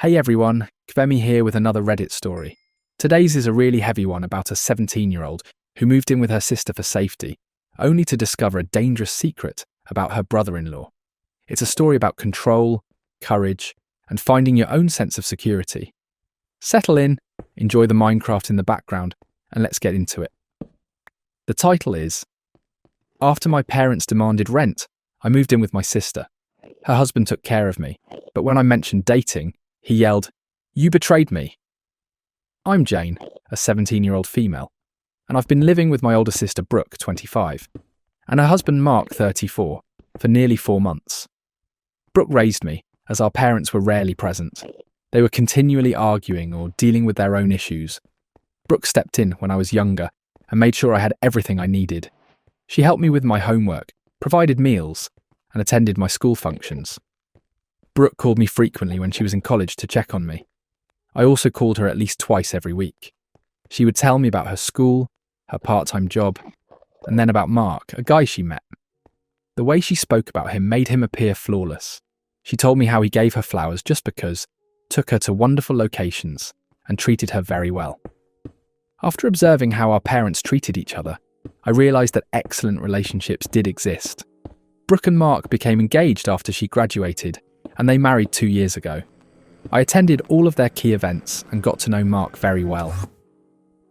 Hey everyone, Kvemi here with another Reddit story. Today's is a really heavy one about a 17-year-old who moved in with her sister for safety, only to discover a dangerous secret about her brother-in-law. It's a story about control, courage, and finding your own sense of security. Settle in, enjoy the Minecraft in the background, and let's get into it. The title is, After my parents demanded rent, I moved in with my sister. Her husband took care of me, but when I mentioned dating, he yelled, "You betrayed me." I'm Jane, a 17-year-old female, and I've been living with my older sister Brooke, 25, and her husband Mark, 34, for nearly 4 months. Brooke raised me, as our parents were rarely present. They were continually arguing or dealing with their own issues. Brooke stepped in when I was younger and made sure I had everything I needed. She helped me with my homework, provided meals, and attended my school functions. Brooke called me frequently when she was in college to check on me. I also called her at least twice every week. She would tell me about her school, her part-time job, and then about Mark, a guy she met. The way she spoke about him made him appear flawless. She told me how he gave her flowers just because, took her to wonderful locations, and treated her very well. After observing how our parents treated each other, I realised that excellent relationships did exist. Brooke and Mark became engaged after she graduated, and they married 2 years ago. I attended all of their key events and got to know Mark very well.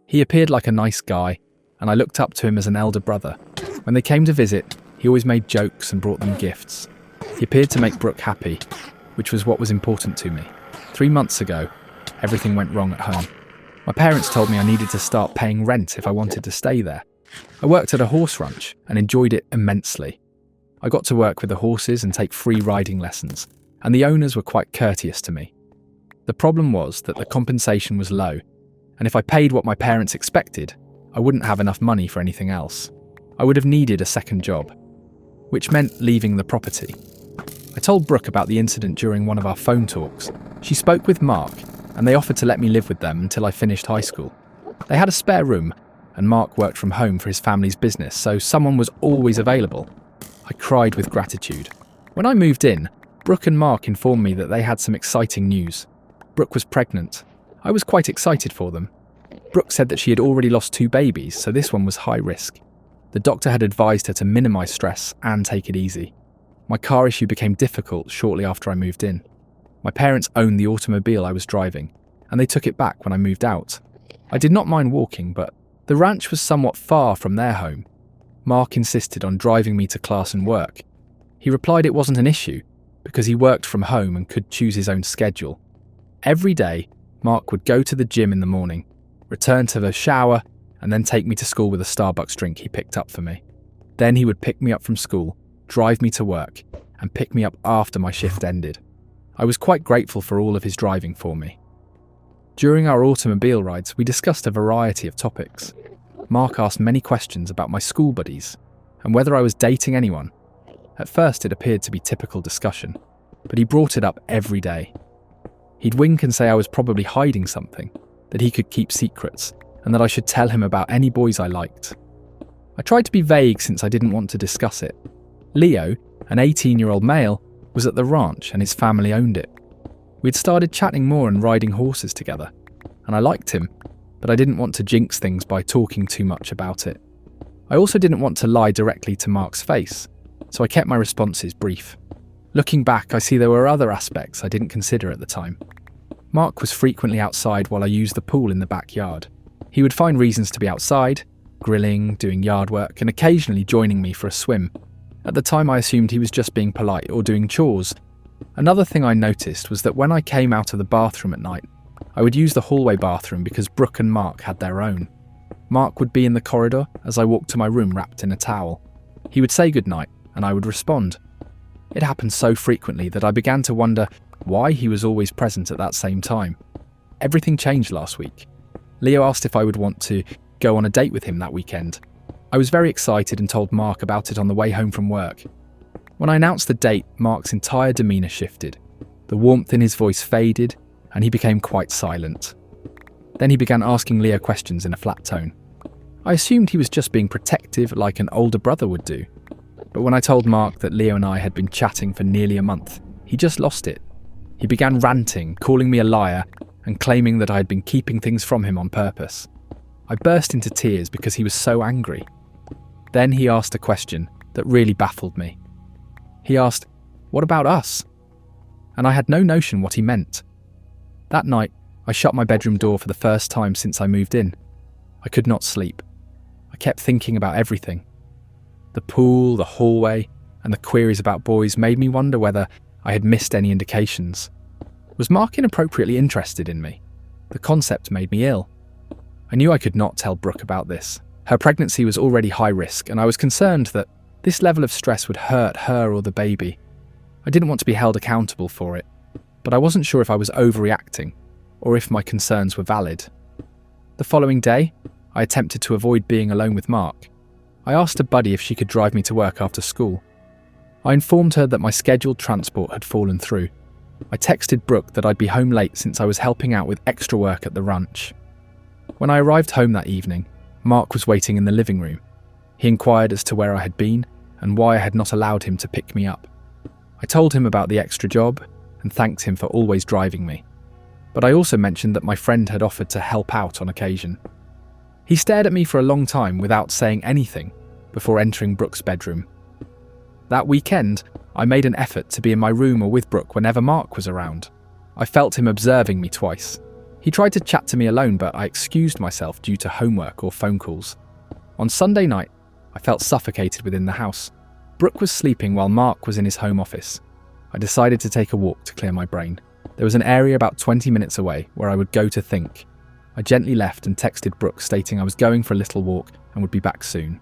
He appeared like a nice guy, and I looked up to him as an elder brother. When they came to visit, he always made jokes and brought them gifts. He appeared to make Brooke happy, which was what was important to me. 3 months ago, everything went wrong at home. My parents told me I needed to start paying rent if I wanted to stay there. I worked at a horse ranch and enjoyed it immensely. I got to work with the horses and take free riding lessons, and the owners were quite courteous to me. The problem was that the compensation was low, and if I paid what my parents expected, I wouldn't have enough money for anything else. I would have needed a second job, which meant leaving the property. I told Brooke about the incident during one of our phone talks. She spoke with Mark, and they offered to let me live with them until I finished high school. They had a spare room, and Mark worked from home for his family's business, so someone was always available. I cried with gratitude. When I moved in, Brooke and Mark informed me that they had some exciting news. Brooke was pregnant. I was quite excited for them. Brooke said that she had already lost 2 babies, so this one was high risk. The doctor had advised her to minimise stress and take it easy. My car issue became difficult shortly after I moved in. My parents owned the automobile I was driving, and they took it back when I moved out. I did not mind walking, but the ranch was somewhat far from their home. Mark insisted on driving me to class and work. He replied it wasn't an issue, because he worked from home and could choose his own schedule. Every day, Mark would go to the gym in the morning, return to the shower, and then take me to school with a Starbucks drink he picked up for me. Then he would pick me up from school, drive me to work, and pick me up after my shift ended. I was quite grateful for all of his driving for me. During our automobile rides, we discussed a variety of topics. Mark asked many questions about my school buddies and whether I was dating anyone. At first it appeared to be typical discussion, but he brought it up every day. He'd wink and say I was probably hiding something, that he could keep secrets, and that I should tell him about any boys I liked. I tried to be vague since I didn't want to discuss it. Leo, an 18-year-old male, was at the ranch and his family owned it. We'd started chatting more and riding horses together, and I liked him, but I didn't want to jinx things by talking too much about it. I also didn't want to lie directly to Mark's face, so I kept my responses brief. Looking back, I see there were other aspects I didn't consider at the time. Mark was frequently outside while I used the pool in the backyard. He would find reasons to be outside, grilling, doing yard work, and occasionally joining me for a swim. At the time I assumed he was just being polite or doing chores. Another thing I noticed was that when I came out of the bathroom at night, I would use the hallway bathroom because Brooke and Mark had their own. Mark would be in the corridor as I walked to my room wrapped in a towel. He would say goodnight, and I would respond. It happened so frequently that I began to wonder why he was always present at that same time. Everything changed last week. Leo asked if I would want to go on a date with him that weekend. I was very excited and told Mark about it on the way home from work. When I announced the date, Mark's entire demeanour shifted. The warmth in his voice faded, and he became quite silent. Then he began asking Leo questions in a flat tone. I assumed he was just being protective like an older brother would do. But when I told Mark that Leo and I had been chatting for nearly a month, he just lost it. He began ranting, calling me a liar, and claiming that I had been keeping things from him on purpose. I burst into tears because he was so angry. Then he asked a question that really baffled me. He asked, "What about us?" And I had no notion what he meant. That night, I shut my bedroom door for the first time since I moved in. I could not sleep. I kept thinking about everything. The pool, the hallway, and the queries about boys made me wonder whether I had missed any indications. Was Mark inappropriately interested in me? The concept made me ill. I knew I could not tell Brooke about this. Her pregnancy was already high risk, and I was concerned that this level of stress would hurt her or the baby. I didn't want to be held accountable for it, but I wasn't sure if I was overreacting or if my concerns were valid. The following day, I attempted to avoid being alone with Mark. I asked a buddy if she could drive me to work after school. I informed her that my scheduled transport had fallen through. I texted Brooke that I'd be home late since I was helping out with extra work at the ranch. When I arrived home that evening, Mark was waiting in the living room. He inquired as to where I had been and why I had not allowed him to pick me up. I told him about the extra job and thanked him for always driving me. But I also mentioned that my friend had offered to help out on occasion. He stared at me for a long time without saying anything before entering Brooke's bedroom. That weekend, I made an effort to be in my room or with Brooke whenever Mark was around. I felt him observing me twice. He tried to chat to me alone, but I excused myself due to homework or phone calls. On Sunday night, I felt suffocated within the house. Brooke was sleeping while Mark was in his home office. I decided to take a walk to clear my brain. There was an area about 20 minutes away where I would go to think. I gently left and texted Brooke stating I was going for a little walk and would be back soon.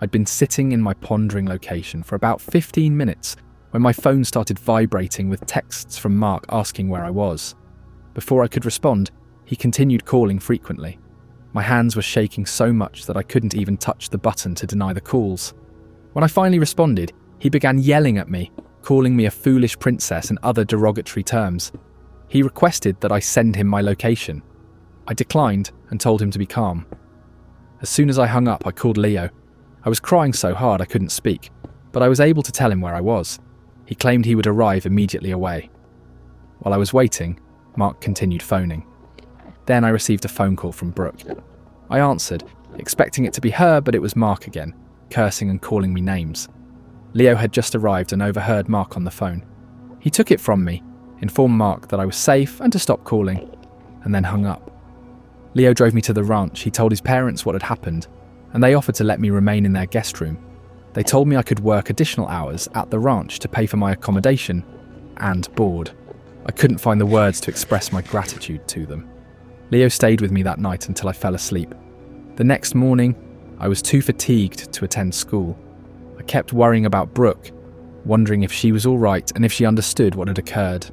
I'd been sitting in my pondering location for about 15 minutes when my phone started vibrating with texts from Mark asking where I was. Before I could respond, he continued calling frequently. My hands were shaking so much that I couldn't even touch the button to deny the calls. When I finally responded, he began yelling at me, calling me a foolish princess and other derogatory terms. He requested that I send him my location. I declined and told him to be calm. As soon as I hung up, I called Leo. I was crying so hard I couldn't speak, but I was able to tell him where I was. He claimed he would arrive immediately away. While I was waiting, Mark continued phoning. Then I received a phone call from Brooke. I answered, expecting it to be her, but it was Mark again, cursing and calling me names. Leo had just arrived and overheard Mark on the phone. He took it from me, informed Mark that I was safe and to stop calling, and then hung up. Leo drove me to the ranch. He told his parents what had happened, and they offered to let me remain in their guest room. They told me I could work additional hours at the ranch to pay for my accommodation and board. I couldn't find the words to express my gratitude to them. Leo stayed with me that night until I fell asleep. The next morning, I was too fatigued to attend school. I kept worrying about Brooke, wondering if she was all right and if she understood what had occurred.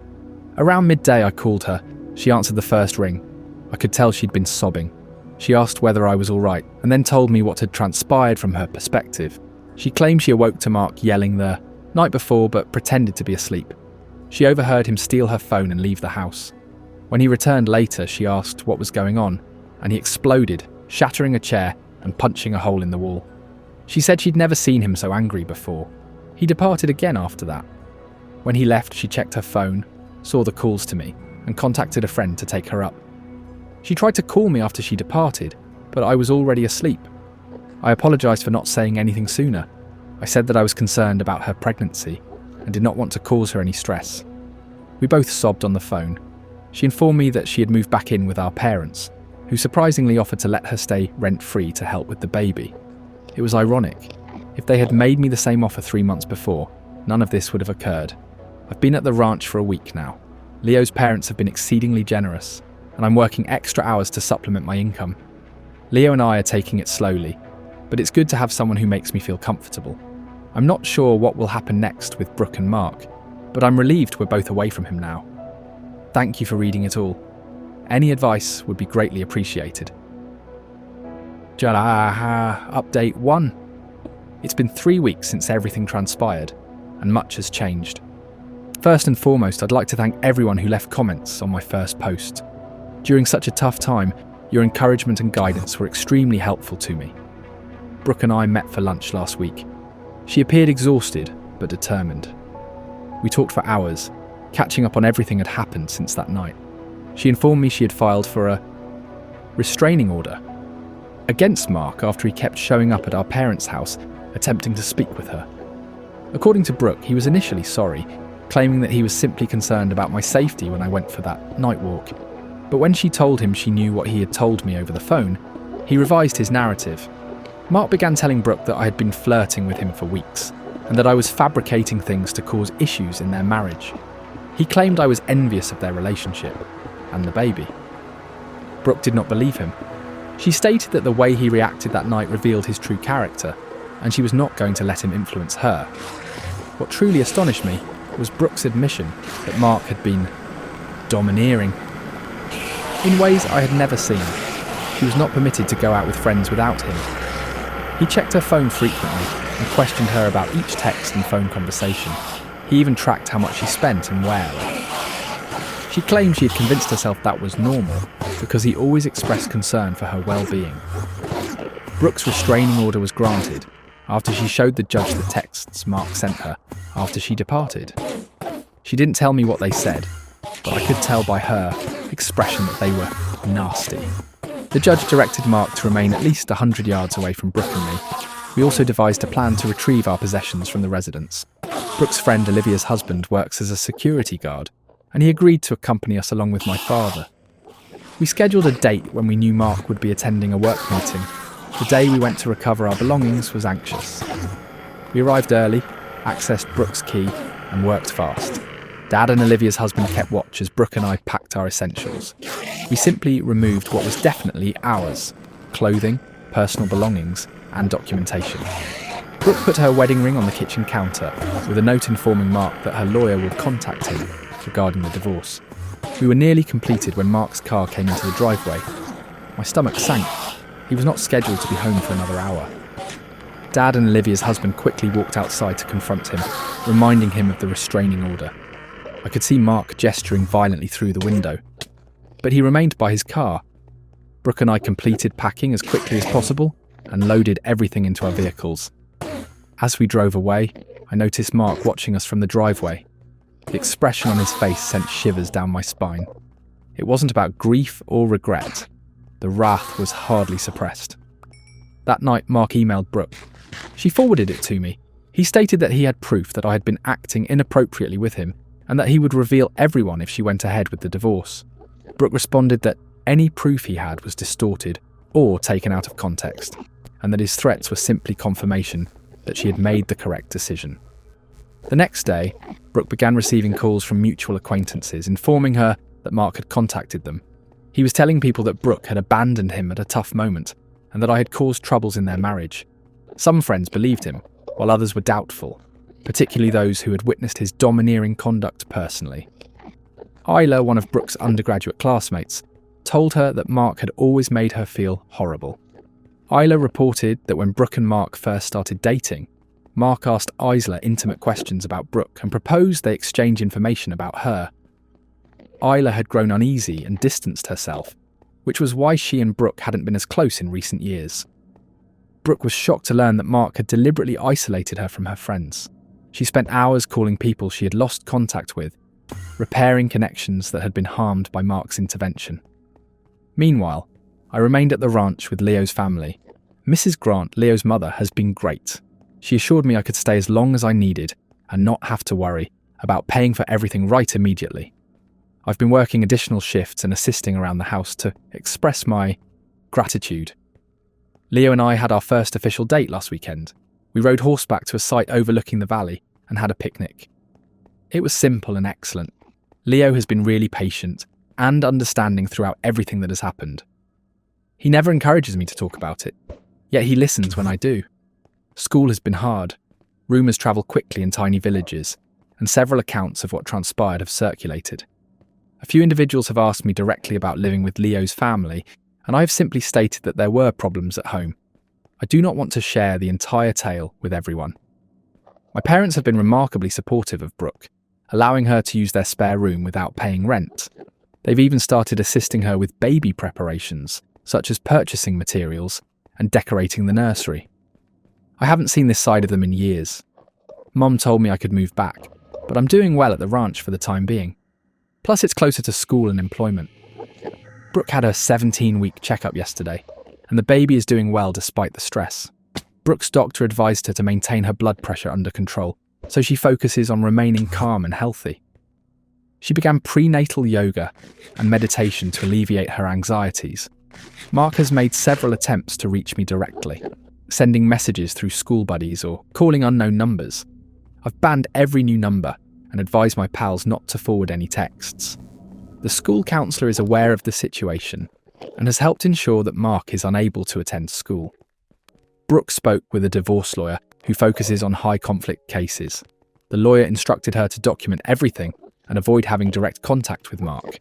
Around midday, I called her. She answered the first ring. I could tell she'd been sobbing. She asked whether I was all right and then told me what had transpired from her perspective. She claimed she awoke to Mark yelling the night before but pretended to be asleep. She overheard him steal her phone and leave the house. When he returned later, she asked what was going on, and he exploded, shattering a chair and punching a hole in the wall. She said she'd never seen him so angry before. He departed again after that. When he left, she checked her phone, saw the calls to me, and contacted a friend to take her up. She tried to call me after she departed, but I was already asleep. I apologised for not saying anything sooner. I said that I was concerned about her pregnancy and did not want to cause her any stress. We both sobbed on the phone. She informed me that she had moved back in with our parents, who surprisingly offered to let her stay rent-free to help with the baby. It was ironic. If they had made me the same offer 3 months before, none of this would have occurred. I've been at the ranch for a week now. Leo's parents have been exceedingly generous, and I'm working extra hours to supplement my income. Leo and I are taking it slowly, but it's good to have someone who makes me feel comfortable. I'm not sure what will happen next with Brooke and Mark, but I'm relieved we're both away from him now. Thank you for reading it all. Any advice would be greatly appreciated. Update 1. It's been 3 weeks since everything transpired, and much has changed. First and foremost, I'd like to thank everyone who left comments on my first post. During such a tough time, your encouragement and guidance were extremely helpful to me. Brooke and I met for lunch last week. She appeared exhausted, but determined. We talked for hours, catching up on everything that had happened since that night. She informed me she had filed for a restraining order against Mark after he kept showing up at our parents' house, attempting to speak with her. According to Brooke, he was initially sorry, claiming that he was simply concerned about my safety when I went for that night walk. But when she told him she knew what he had told me over the phone, he revised his narrative. Mark began telling Brooke that I had been flirting with him for weeks, and that I was fabricating things to cause issues in their marriage. He claimed I was envious of their relationship, and the baby. Brooke did not believe him. She stated that the way he reacted that night revealed his true character, and she was not going to let him influence her. What truly astonished me was Brooke's admission that Mark had been domineering in ways I had never seen. She was not permitted to go out with friends without him. He checked her phone frequently and questioned her about each text and phone conversation. He even tracked how much she spent and where. She claimed she had convinced herself that was normal because he always expressed concern for her well-being. Brooke's restraining order was granted after she showed the judge the texts Mark sent her after she departed. She didn't tell me what they said, but I could tell by her expression that they were nasty. The judge directed Mark to remain at least 100 yards away from Brooke and me. We also devised a plan to retrieve our possessions from the residence. Brooke's friend Olivia's husband works as a security guard, and he agreed to accompany us along with my father. We scheduled a date when we knew Mark would be attending a work meeting. The day we went to recover our belongings was anxious. We arrived early, accessed Brooke's key, and worked fast. Dad and Olivia's husband kept watch as Brooke and I packed our essentials. We simply removed what was definitely ours: clothing, personal belongings, and documentation. Brooke put her wedding ring on the kitchen counter, with a note informing Mark that her lawyer would contact him regarding the divorce. We were nearly completed when Mark's car came into the driveway. My stomach sank. He was not scheduled to be home for another hour. Dad and Olivia's husband quickly walked outside to confront him, reminding him of the restraining order. I could see Mark gesturing violently through the window, but he remained by his car. Brooke and I completed packing as quickly as possible and loaded everything into our vehicles. As we drove away, I noticed Mark watching us from the driveway. The expression on his face sent shivers down my spine. It wasn't about grief or regret. The wrath was hardly suppressed. That night, Mark emailed Brooke. She forwarded it to me. He stated that he had proof that I had been acting inappropriately with him and that he would reveal everyone if she went ahead with the divorce. Brooke responded that any proof he had was distorted or taken out of context, and that his threats were simply confirmation that she had made the correct decision. The next day, Brooke began receiving calls from mutual acquaintances informing her that Mark had contacted them. He was telling people that Brooke had abandoned him at a tough moment and that I had caused troubles in their marriage. Some friends believed him, while others were doubtful, particularly those who had witnessed his domineering conduct personally. Isla, one of Brooke's undergraduate classmates, told her that Mark had always made her feel horrible. Isla reported that when Brooke and Mark first started dating, Mark asked Isla intimate questions about Brooke and proposed they exchange information about her. Isla had grown uneasy and distanced herself, which was why she and Brooke hadn't been as close in recent years. Brooke was shocked to learn that Mark had deliberately isolated her from her friends. She spent hours calling people she had lost contact with, repairing connections that had been harmed by Mark's intervention. Meanwhile, I remained at the ranch with Leo's family. Mrs. Grant, Leo's mother, has been great. She assured me I could stay as long as I needed and not have to worry about paying for everything right immediately. I've been working additional shifts and assisting around the house to express my gratitude. Leo and I had our first official date last weekend. We rode horseback to a site overlooking the valley and had a picnic. It was simple and excellent. Leo has been really patient and understanding throughout everything that has happened. He never encourages me to talk about it, yet he listens when I do. School has been hard. Rumours travel quickly in tiny villages, and several accounts of what transpired have circulated. A few individuals have asked me directly about living with Leo's family, and I have simply stated that there were problems at home. I do not want to share the entire tale with everyone. My parents have been remarkably supportive of Brooke, allowing her to use their spare room without paying rent. They've even started assisting her with baby preparations, such as purchasing materials and decorating the nursery. I haven't seen this side of them in years. Mum told me I could move back, but I'm doing well at the ranch for the time being. Plus, it's closer to school and employment. Brooke had her 17-week checkup yesterday, and the baby is doing well despite the stress. Brooke's doctor advised her to maintain her blood pressure under control, so she focuses on remaining calm and healthy. She began prenatal yoga and meditation to alleviate her anxieties. Mark has made several attempts to reach me directly, sending messages through school buddies or calling unknown numbers. I've banned every new number and advised my pals not to forward any texts. The school counsellor is aware of the situation and has helped ensure that Mark is unable to attend school. Brooke spoke with a divorce lawyer who focuses on high-conflict cases. The lawyer instructed her to document everything and avoid having direct contact with Mark.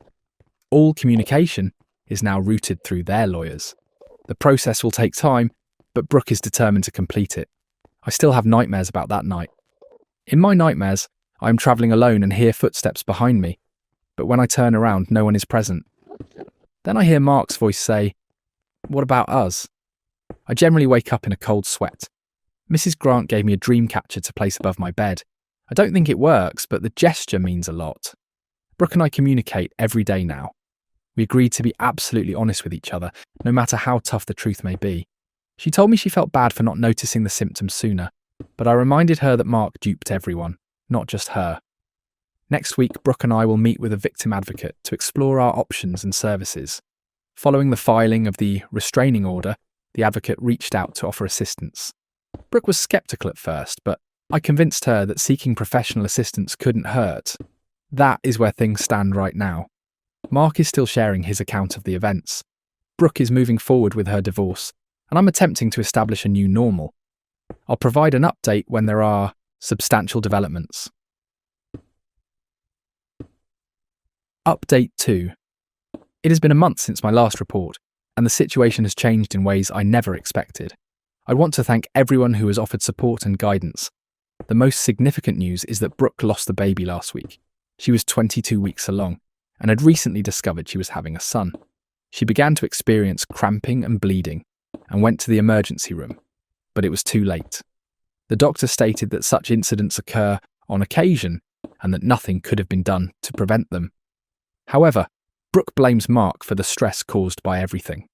All communication is now routed through their lawyers. The process will take time, but Brooke is determined to complete it. I still have nightmares about that night. In my nightmares, I am travelling alone and hear footsteps behind me, but when I turn around, no one is present. Then I hear Mark's voice say, "What about us?" I generally wake up in a cold sweat. Mrs. Grant gave me a dream catcher to place above my bed. I don't think it works, but the gesture means a lot. Brooke and I communicate every day now. We agreed to be absolutely honest with each other, no matter how tough the truth may be. She told me she felt bad for not noticing the symptoms sooner, but I reminded her that Mark duped everyone, not just her. Next week, Brooke and I will meet with a victim advocate to explore our options and services. Following the filing of the restraining order, the advocate reached out to offer assistance. Brooke was sceptical at first, but I convinced her that seeking professional assistance couldn't hurt. That is where things stand right now. Mark is still sharing his account of the events. Brooke is moving forward with her divorce, and I'm attempting to establish a new normal. I'll provide an update when there are substantial developments. Update 2. It has been a month since my last report, and the situation has changed in ways I never expected. I want to thank everyone who has offered support and guidance. The most significant news is that Brooke lost the baby last week. She was 22 weeks along and had recently discovered she was having a son. She began to experience cramping and bleeding and went to the emergency room, but it was too late. The doctor stated that such incidents occur on occasion and that nothing could have been done to prevent them. However, Brooke blames Mark for the stress caused by everything.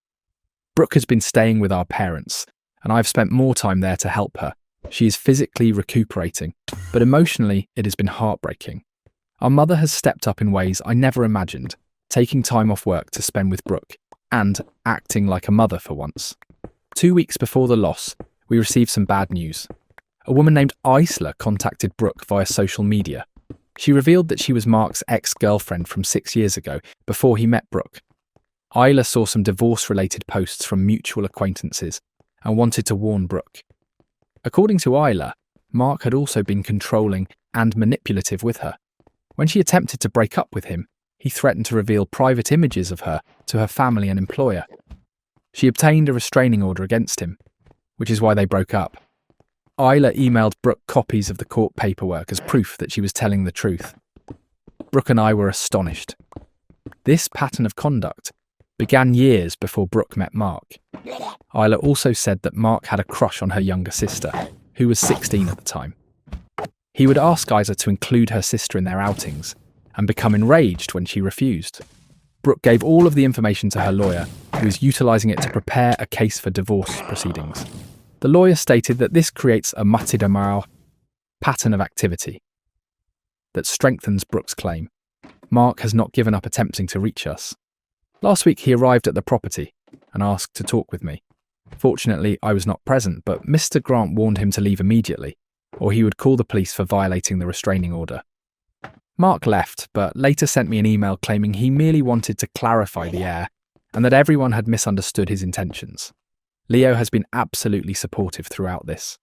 Brooke has been staying with our parents, and I've spent more time there to help her. She is physically recuperating, but emotionally it has been heartbreaking. Our mother has stepped up in ways I never imagined, taking time off work to spend with Brooke, and acting like a mother for once. 2 weeks before the loss, we received some bad news. A woman named Isla contacted Brooke via social media. She revealed that she was Mark's ex-girlfriend from 6 years ago, before he met Brooke. Isla saw some divorce-related posts from mutual acquaintances and wanted to warn Brooke. According to Isla, Mark had also been controlling and manipulative with her. When she attempted to break up with him, he threatened to reveal private images of her to her family and employer. She obtained a restraining order against him, which is why they broke up. Isla emailed Brooke copies of the court paperwork as proof that she was telling the truth. Brooke and I were astonished. This pattern of conduct began years before Brooke met Mark. Isla also said that Mark had a crush on her younger sister, who was 16 at the time. He would ask Isla to include her sister in their outings, and become enraged when she refused. Brooke gave all of the information to her lawyer, who was utilising it to prepare a case for divorce proceedings. The lawyer stated that this creates a matidamau pattern of activity that strengthens Brooke's claim. Mark has not given up attempting to reach us. Last week he arrived at the property and asked to talk with me. Fortunately, I was not present, but Mr. Grant warned him to leave immediately, or he would call the police for violating the restraining order. Mark left, but later sent me an email claiming he merely wanted to clarify the air and that everyone had misunderstood his intentions. Leo has been absolutely supportive throughout this.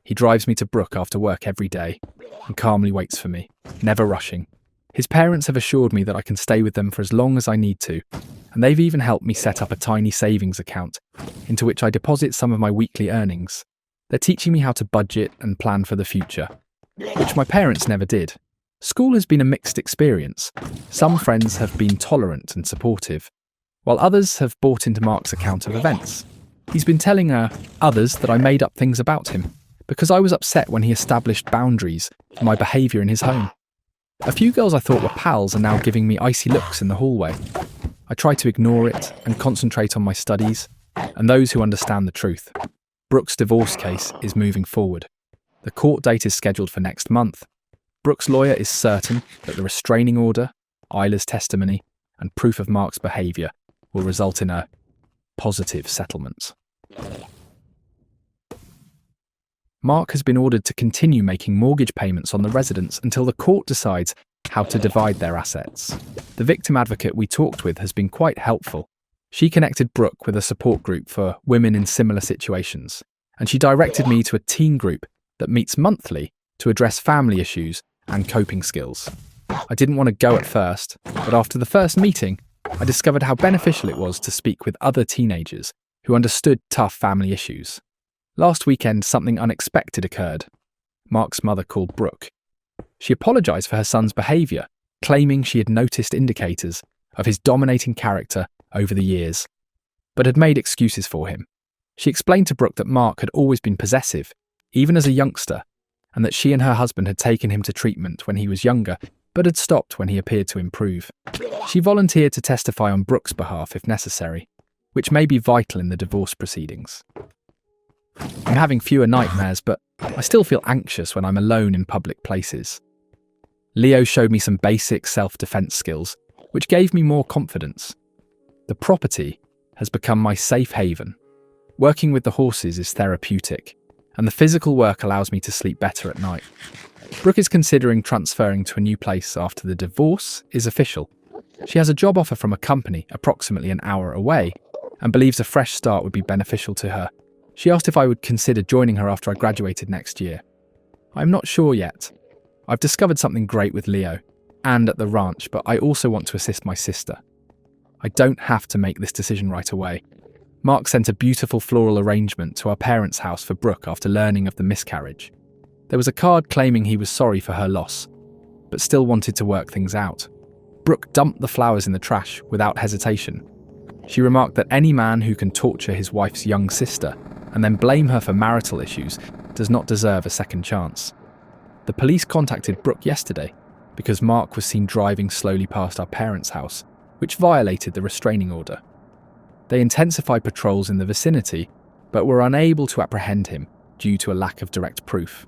He drives me to Brooke after work every day and calmly waits for me, never rushing. His parents have assured me that I can stay with them for as long as I need to, and they've even helped me set up a tiny savings account into which I deposit some of my weekly earnings. They're teaching me how to budget and plan for the future, which my parents never did. School has been a mixed experience. Some friends have been tolerant and supportive, while others have bought into Mark's account of events. He's been telling others that I made up things about him, because I was upset when he established boundaries for my behaviour in his home. A few girls I thought were pals are now giving me icy looks in the hallway. I try to ignore it and concentrate on my studies and those who understand the truth. Brooke's divorce case is moving forward. The court date is scheduled for next month. Brooke's lawyer is certain that the restraining order, Isla's testimony, and proof of Mark's behaviour will result in a positive settlement. Mark has been ordered to continue making mortgage payments on the residence until the court decides how to divide their assets. The victim advocate we talked with has been quite helpful. She connected Brooke with a support group for women in similar situations, and she directed me to a teen group that meets monthly to address family issues and coping skills. I didn't want to go at first, but after the first meeting, I discovered how beneficial it was to speak with other teenagers who understood tough family issues. Last weekend, something unexpected occurred. Mark's mother called Brooke. She apologised for her son's behaviour, claiming she had noticed indicators of his dominating character over the years, but had made excuses for him. She explained to Brooke that Mark had always been possessive, even as a youngster, and that she and her husband had taken him to treatment when he was younger, but had stopped when he appeared to improve. She volunteered to testify on Brooke's behalf if necessary, which may be vital in the divorce proceedings. I'm having fewer nightmares, but I still feel anxious when I'm alone in public places. Leo showed me some basic self-defense skills, which gave me more confidence. The property has become my safe haven. Working with the horses is therapeutic, and the physical work allows me to sleep better at night. Brooke is considering transferring to a new place after the divorce is official. She has a job offer from a company approximately an hour away and believes a fresh start would be beneficial to her. She asked if I would consider joining her after I graduated next year. I'm not sure yet. I've discovered something great with Leo and at the ranch, but I also want to assist my sister. I don't have to make this decision right away. Mark sent a beautiful floral arrangement to our parents' house for Brooke after learning of the miscarriage. There was a card claiming he was sorry for her loss, but still wanted to work things out. Brooke dumped the flowers in the trash without hesitation. She remarked that any man who can torture his wife's young sister and then blame her for marital issues does not deserve a second chance. The police contacted Brooke yesterday because Mark was seen driving slowly past our parents' house, which violated the restraining order. They intensified patrols in the vicinity, but were unable to apprehend him due to a lack of direct proof.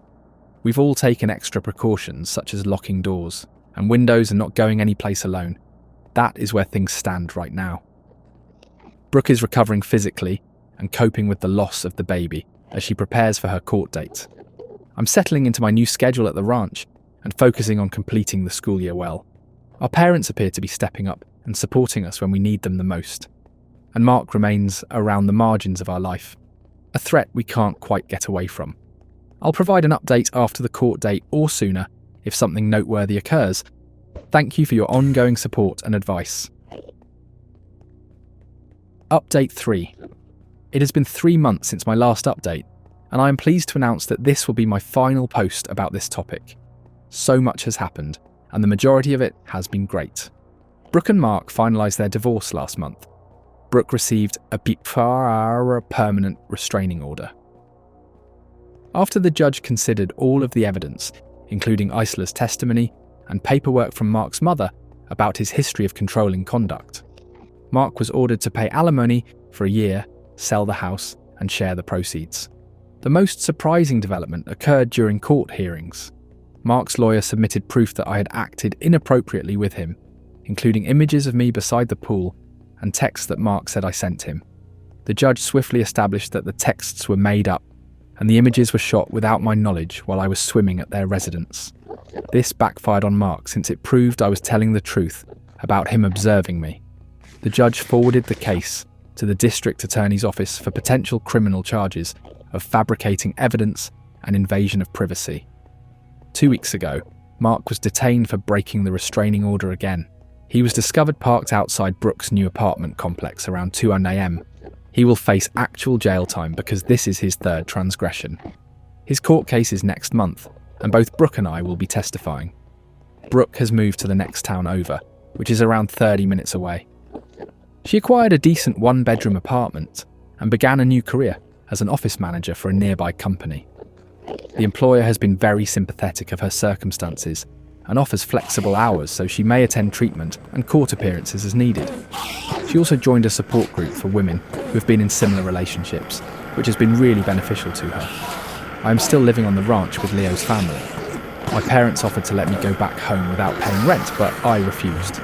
We've all taken extra precautions, such as locking doors and windows and not going any place alone. That is where things stand right now. Brooke is recovering physically and coping with the loss of the baby as she prepares for her court date. I'm settling into my new schedule at the ranch and focusing on completing the school year well. Our parents appear to be stepping up and supporting us when we need them the most. And Mark remains around the margins of our life, a threat we can't quite get away from. I'll provide an update after the court date or sooner if something noteworthy occurs. Thank you for your ongoing support and advice. Update 3. It has been 3 months since my last update, and I am pleased to announce that this will be my final post about this topic. So much has happened, and the majority of it has been great. Brooke and Mark finalised their divorce last month. Brooke received a permanent restraining order. After the judge considered all of the evidence, including Isla's testimony and paperwork from Mark's mother about his history of controlling conduct, Mark was ordered to pay alimony for a year, sell the house, and share the proceeds. The most surprising development occurred during court hearings. Mark's lawyer submitted proof that I had acted inappropriately with him, including images of me beside the pool and texts that Mark said I sent him. The judge swiftly established that the texts were made up and the images were shot without my knowledge while I was swimming at their residence. This backfired on Mark since it proved I was telling the truth about him observing me. The judge forwarded the case to the district attorney's office for potential criminal charges of fabricating evidence and invasion of privacy. 2 weeks ago, Mark was detained for breaking the restraining order again. He was discovered parked outside Brooke's new apartment complex around 2 a.m. He will face actual jail time because this is his third transgression. His court case is next month, and both Brooke and I will be testifying. Brooke has moved to the next town over, which is around 30 minutes away. She acquired a decent one-bedroom apartment and began a new career as an office manager for a nearby company. The employer has been very sympathetic of her circumstances and offers flexible hours so she may attend treatment and court appearances as needed. She also joined a support group for women who have been in similar relationships, which has been really beneficial to her. I am still living on the ranch with Leo's family. My parents offered to let me go back home without paying rent, but I refused.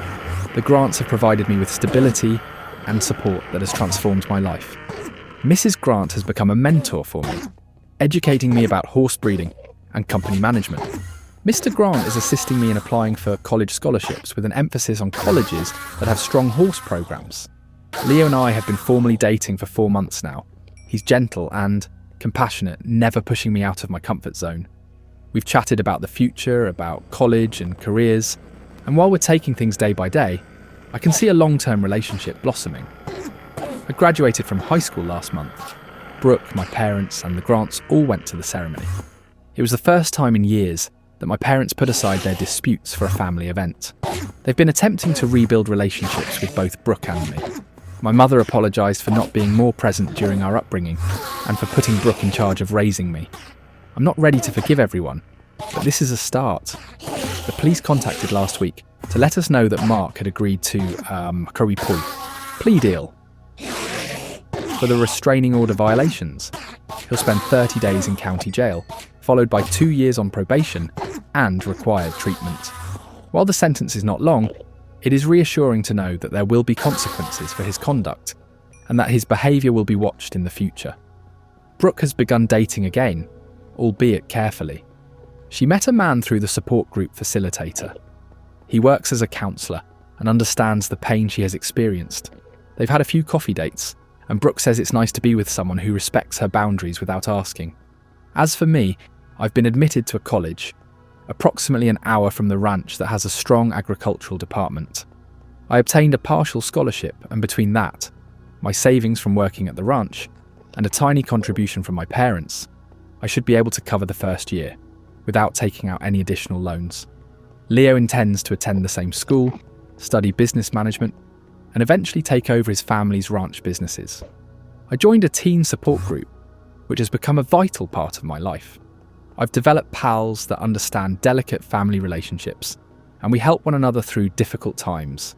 The grants have provided me with stability and support that has transformed my life. Mrs. Grant has become a mentor for me, educating me about horse breeding and company management. Mr. Grant is assisting me in applying for college scholarships with an emphasis on colleges that have strong horse programs. Leo and I have been formally dating for 4 months now. He's gentle and compassionate, never pushing me out of my comfort zone. We've chatted about the future, about college and careers, and while we're taking things day by day, I can see a long-term relationship blossoming. I graduated from high school last month. Brooke, my parents, and the Grants all went to the ceremony. It was the first time in years that my parents put aside their disputes for a family event. They've been attempting to rebuild relationships with both Brooke and me. My mother apologised for not being more present during our upbringing and for putting Brooke in charge of raising me. I'm not ready to forgive everyone, but this is a start. The police contacted last week to let us know that Mark had agreed to plea deal for the restraining order violations. He'll spend 30 days in county jail, followed by 2 years on probation and required treatment. While the sentence is not long, it is reassuring to know that there will be consequences for his conduct and that his behaviour will be watched in the future. Brooke has begun dating again, albeit carefully. She met a man through the support group facilitator. He works as a counsellor and understands the pain she has experienced. They've had a few coffee dates, and Brooke says it's nice to be with someone who respects her boundaries without asking. As for me, I've been admitted to a college, approximately an hour from the ranch that has a strong agricultural department. I obtained a partial scholarship, and between that, my savings from working at the ranch, and a tiny contribution from my parents, I should be able to cover the first year, without taking out any additional loans. Leo intends to attend the same school, study business management, and eventually take over his family's ranch businesses. I joined a teen support group, which has become a vital part of my life. I've developed pals that understand delicate family relationships, and we help one another through difficult times.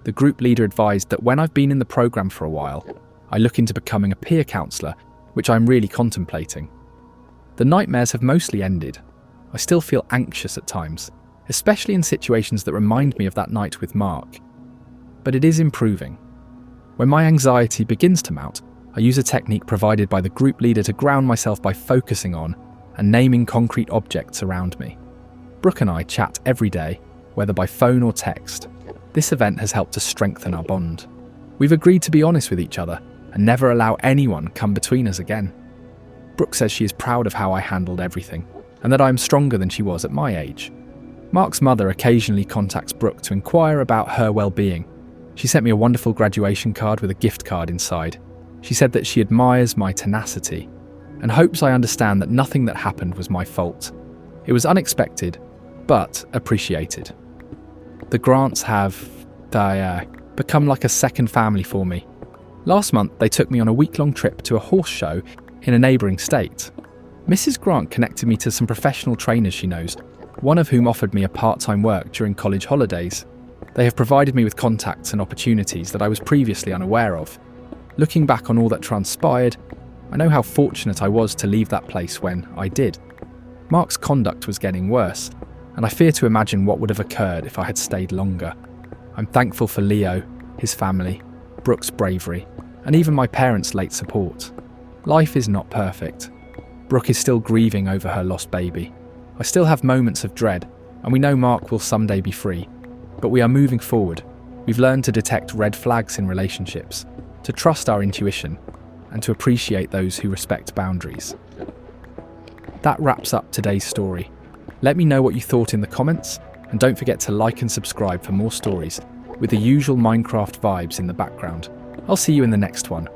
The group leader advised that when I've been in the program for a while, I look into becoming a peer counsellor, which I'm really contemplating. The nightmares have mostly ended. I still feel anxious at times, especially in situations that remind me of that night with Mark. But it is improving. When my anxiety begins to mount, I use a technique provided by the group leader to ground myself by focusing on and naming concrete objects around me. Brooke and I chat every day, whether by phone or text. This event has helped to strengthen our bond. We've agreed to be honest with each other and never allow anyone come between us again. Brooke says she is proud of how I handled everything and that I am stronger than she was at my age. Mark's mother occasionally contacts Brooke to inquire about her well-being. She sent me a wonderful graduation card with a gift card inside. She said that she admires my tenacity and hopes I understand that nothing that happened was my fault. It was unexpected, but appreciated. The Grants have become like a second family for me. Last month, they took me on a week-long trip to a horse show in a neighbouring state. Mrs. Grant connected me to some professional trainers she knows, one of whom offered me a part-time work during college holidays. They have provided me with contacts and opportunities that I was previously unaware of. Looking back on all that transpired, I know how fortunate I was to leave that place when I did. Mark's conduct was getting worse, and I fear to imagine what would have occurred if I had stayed longer. I'm thankful for Leo, his family, Brooke's bravery, and even my parents' late support. Life is not perfect. Brooke is still grieving over her lost baby. I still have moments of dread, and we know Mark will someday be free. But we are moving forward. We've learned to detect red flags in relationships, to trust our intuition, and to appreciate those who respect boundaries. That wraps up today's story. Let me know what you thought in the comments, and don't forget to like and subscribe for more stories with the usual Minecraft vibes in the background. I'll see you in the next one.